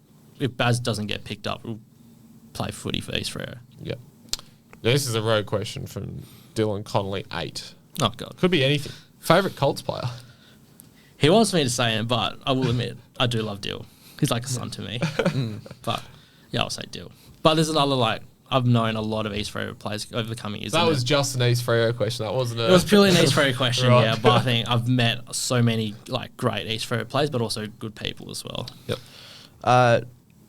if Baz doesn't get picked up, we'll play footy for East Freo. Yeah. This is a road question from Dylan Connolly, 8. Oh, God. Could be anything. Favourite Colts player? He wants me to say it, but I will admit, I do love Dill. He's like a son to me. But, yeah, I'll say Dill. But there's another, like, I've known a lot of East Freo players over the coming years. That was just an East Freo question. That wasn't a... It was purely an East Freo question, Right. yeah. But I think I've met so many, like, great East Freo players, but also good people as well. Yep.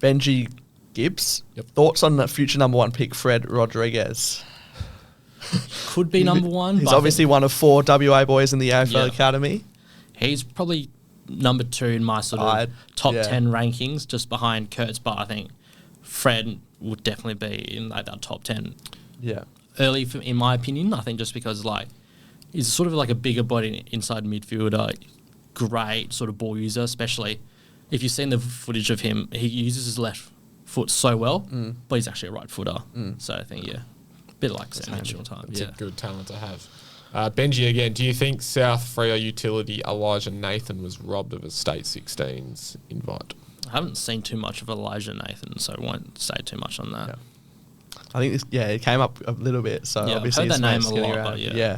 Benji Gibbs. Yep. Thoughts on the future number 1 pick, Fred Rodriguez? Could be number one. He's but I obviously think one of 4 WA boys in the AFL Yeah. Academy. he's probably number 2 in my sort of top 10 rankings, just behind Kurtz. But I think Fred would definitely be in like that top 10 Yeah. early, in my opinion. I think just because like he's sort of like a bigger body inside midfielder, great sort of ball user, especially if you've seen the footage of him. He uses his left foot so well, but he's actually a right footer. So I think, yeah, a bit like Sam Mitchell time. It's Yeah. a good talent to have. Benji again, do you think South Freo utility Elijah Nathan was robbed of a State 16's invite? I haven't seen too much of Elijah Nathan, so I won't say too much on that. Yeah. I think it came up a little bit. So Yeah, I've obviously heard that his name name's a getting lot, around. but yeah. Yeah.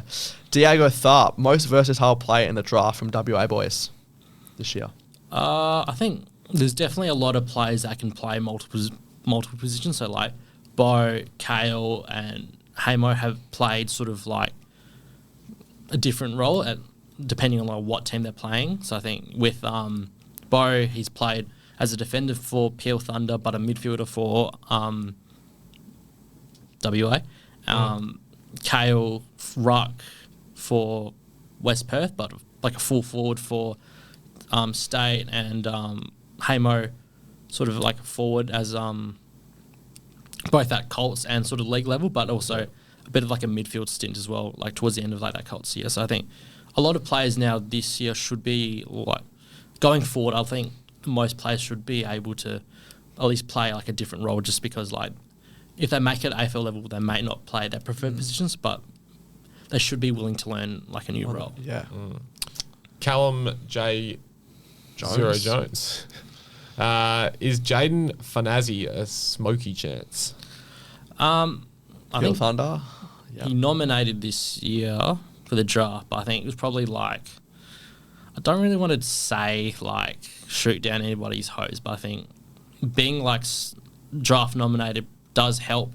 Diego Tharp, most versatile player in the draft from WA boys this year. I think there's definitely a lot of players that can play multiple positions. So like Bo, Kale, and Hamo have played sort of like a different role depending on like what team they're playing. So I think with Bo, he's played as a defender for Peel Thunder, but a midfielder for WA. Kale, ruck for West Perth, but like a full forward for State, and Hamo sort of like a forward as both at Colts and sort of league level, but also a bit of like a midfield stint as well, like towards the end of like that Colts year. So I think a lot of players now this year should be like going forward. I think most players should be able to at least play like a different role, just because like if they make it AFL level, they may not play their preferred positions, but they should be willing to learn like a new role. Yeah. Callum J. Jones. Zero Jones. Is Jaden Fanazzi a smoky chance? I Peel think Thunder. Yeah. he nominated this year for the draft, but I think it was probably like, I don't really want to say like shoot down anybody's hopes, but I think being like draft nominated does help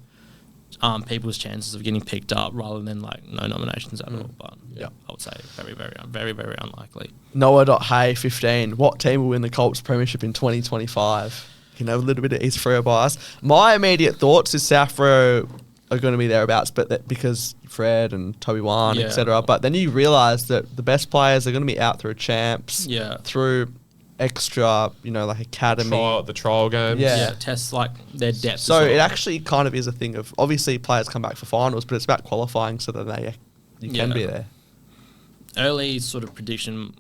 people's chances of getting picked up rather than like no nominations at all. But Yeah. I would say very, very, very, very unlikely. Noah.Hay 15. What team will win the Colts Premiership in 2025? You can have a little bit of East Freo bias. My immediate thoughts is South Freo are going to be thereabouts, but because Fred and Toby Wan, Yeah. etc. But then you realise that the best players are going to be out through champs, Yeah. through extra, like academy. The trial games. Yeah. Yeah, tests like their depth. So as well. it actually kind of is a thing of, obviously players come back for finals, but it's about qualifying so that you can Yeah. be there. Early sort of prediction.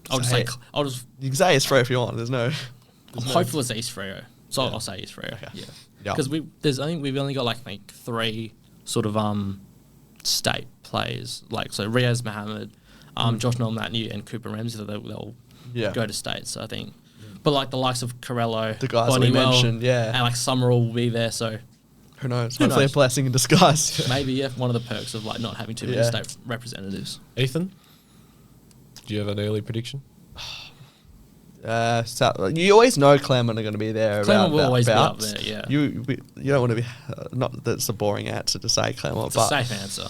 I'll just Say say, it. You can say it's Freo if you want. I'm hopeful it's East Freo. So I'll say East Freo. Okay. Yeah. Yeah. Because we've only got like 3 sort of state players, like so Riaz Mohammed, Josh Noel-Matthew and Cooper Ramsey, that they'll go to state. So I think, but like the likes of Corello, The guys that we Bonniwell, mentioned, yeah. and like Summerall will be there. So Who knows? Who Hopefully knows? a blessing in disguise. maybe one of the perks of like not having too many Yeah. state representatives. Ethan, do you have an early prediction? You always know Claremont are going to be there. Claremont will always be up thereabouts. there, yeah. You don't want to be, not that it's a boring answer to say Claremont, It's but a safe answer.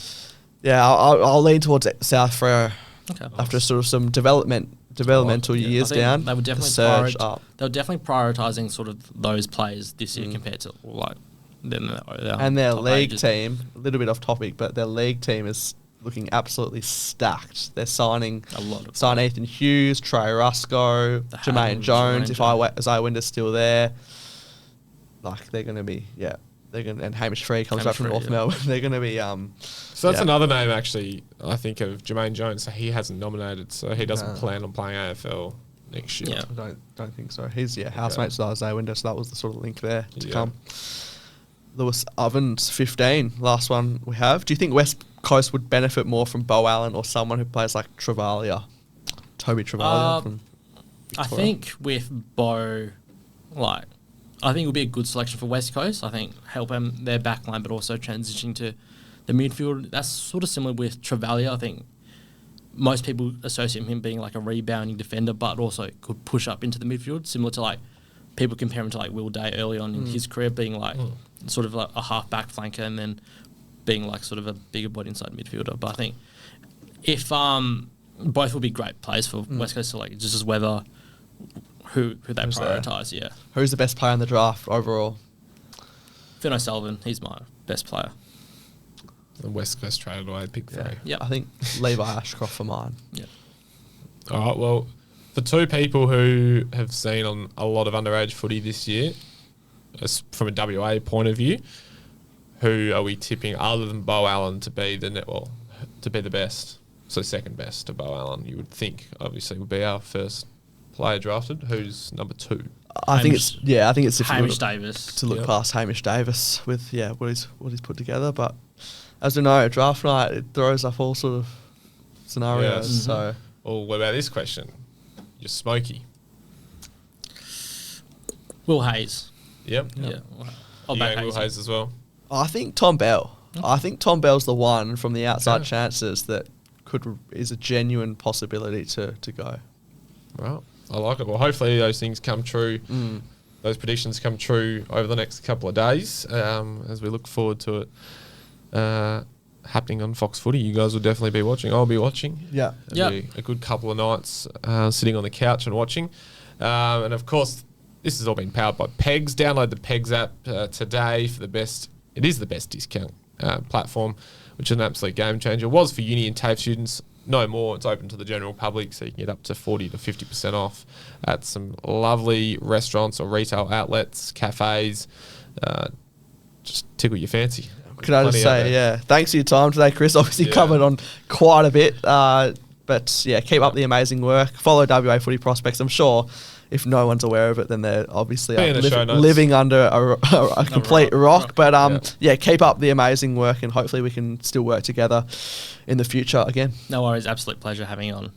yeah, I'll lean towards South Freo Okay. after sort of some developmental Yeah, years I think down. They were definitely the surge up. They were definitely prioritising sort of those players this year compared to like them. And their top league ages. team, a little bit off topic, but their league team is looking absolutely stacked. They're signing A lot of sign Ethan Hughes, Trey Rusco, Jermaine Jones. If Isaiah Winder's still there, like they're going to be and Hamish Free comes back from North Melbourne. They're going to be So that's another name actually. I think of Jermaine Jones. So he hasn't nominated, so he doesn't plan on playing AFL next year. Yeah. I don't think so. He's housemates with Isaiah Winder, so that was the sort of link there to come. Lewis Ovens, 15, last one we have. Do you think West Coast would benefit more from Bo Allen or someone who plays like Travalia? Toby Travalia from Victoria? I think with Bo, I think it would be a good selection for West Coast. I think help them their backline, but also transitioning to the midfield. That's sort of similar with Travalia. I think most people associate him being like a rebounding defender, but also could push up into the midfield, similar to like people compare him to like Will Day early on in his career, being like sort of like a half-back flanker and then being like sort of a bigger body inside midfielder. But I think if both will be great players for West Coast, so like just as whether who they prioritise. Yeah. Who's the best player in the draft overall? Finn O'Sullivan, he's my best player. The West Coast traded away, pick 3. Yeah. I think Levi Ashcroft for mine. Yeah. All right, well, for two people who have seen on a lot of underage footy this year, from a WA point of view, who are we tipping other than Bo Allen to be the best? So second best to Bo Allen, you would think, obviously, would be our first player drafted. Who's number 2? I think it's difficult Hamish Davis to look past Hamish Davis with what he's put together. But as we know, draft night, it throws up all sort of scenarios. Yes. So, well, what about this question? You're Smokey. Will Hayes. Yep. Yeah. You going Will Hayes as well? I think Tom Bell. I think Tom Bell's the one from the outside chances that is a genuine possibility to go. Right. I like it. Well, hopefully those things come true. Those predictions come true over the next couple of days as we look forward to it happening on Fox Footy. You guys will definitely be watching. I'll be watching. Yeah. It'll be a good couple of nights sitting on the couch and watching. And of course, this has all been powered by Pegs. Download the Pegs app today for the best. It is the best discount platform, which is an absolute game changer. It was for uni and TAFE students. No more. It's open to the general public, so you can get up to 40 to 50% off at some lovely restaurants or retail outlets, cafes. Just tickle your fancy. Could I just say, thanks for your time today, Chris. Obviously covered on quite a bit. But yeah, keep up the amazing work. Follow WA Footy Prospects. I'm sure if no one's aware of it, then they're obviously living under a complete rock. But keep up the amazing work, and hopefully we can still work together in the future again. No worries. Absolute pleasure having you on.